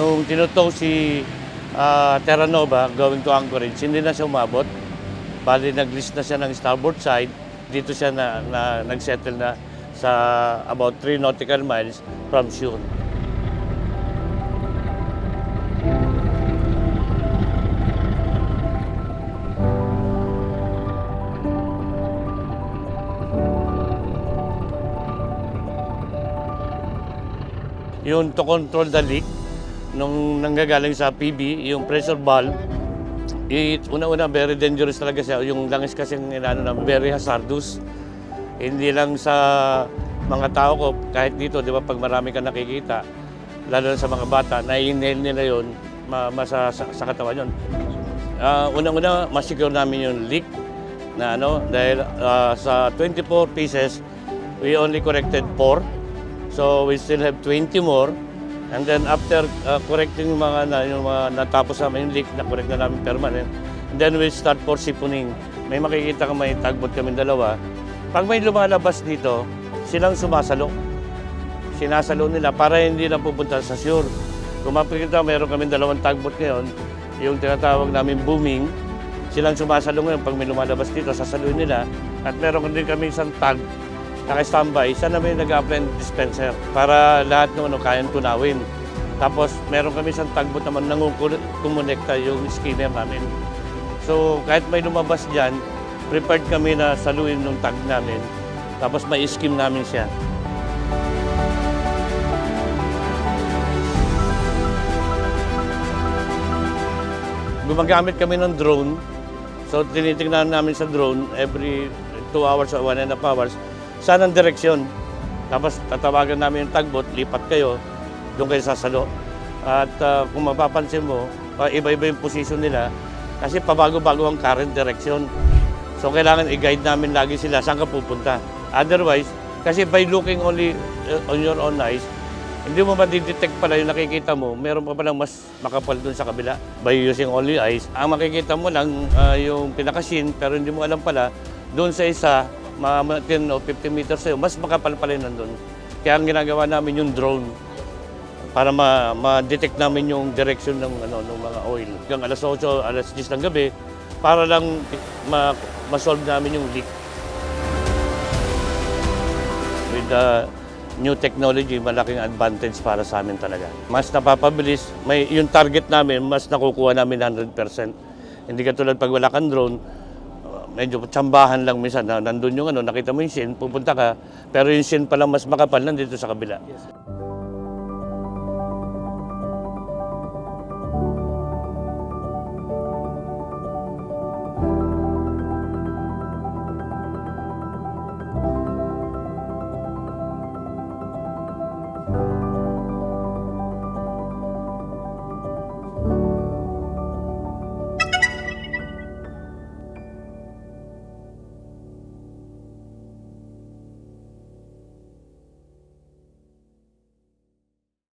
Nung tinutow si Terra Nova going to Anchorage, hindi na siya umabot. Bali, nag-list na siya ng starboard side. Dito siya nag-settle na sa about 3 nautical miles from shore. Yung to control the leak, nung nanggagaling sa PB, yung pressure valve, una-una very dangerous talaga siya. Yung langis kasi very hazardous. Hindi lang sa mga tao ko, kahit dito, di ba, pag marami ka nakikita, lalo na sa mga bata, na-inhale nila yun, sa katawan yun. Una-una, masecure namin yung leak na dahil sa 24 pieces, we only corrected 4. So we still have 20 more. And then after correcting yung mga natapos namin yung leak, na-correct na namin permanent. And then we start for siphoning. May makikita ka, may tagbot kami dalawa. Pag may lumalabas dito, silang sumasalo. Sinasalo nila para hindi na pupunta sa shore. Kung makikita, mayroon kami 2 tagbot ngayon. Yung tinatawag namin booming. Silang sumasalo ngayon. Pag may lumalabas dito, sasaluin nila. At meron din kami isang tag naka-standby, isa namin nag-apply ng dispenser para lahat ng kayang tunawin. Tapos meron kami isang tagbot naman kumonekta yung skinner namin. So kahit may lumabas dyan, prepared kami na saluin ng tag namin. Tapos may skim namin siya. Gumagamit kami ng drone. So tinitingnan namin sa drone every 2 hours or 1.5 hours. Saan ang direksyon? Tapos tatawagan namin yung tagbot, lipat kayo, doon kayo sasalo. At kung mapapansin mo, iba-iba yung position nila kasi pabago-bago ang current direction. So kailangan i-guide namin lagi sila saan ka pupunta. Otherwise, kasi by looking only on your own eyes, hindi mo ma-detect pala yung nakikita mo, meron pa palang mas makapal doon sa kabila. By using only eyes, ang makikita mo lang yung pinaka-scene, pero hindi mo alam pala, doon sa isa, mga 10 o 15 meters sa'yo, mas makapal pala yun nandun. Kaya ang ginagawa namin yung drone para ma-detect namin yung direction ng mga oil. Hanggang alas 8, alas 10 ng gabi, para lang ma-solve namin yung leak. With the new technology, malaking advantage para sa amin talaga. Mas napapabilis, yung target namin, mas nakukuha namin 100%. Hindi katulad pag wala kang drone, medyo tsambahan lang minsan. Nandun yung nakita mo yung scene, pupunta ka, pero yung scene pa lang mas makapal nandito sa kabila. Yes.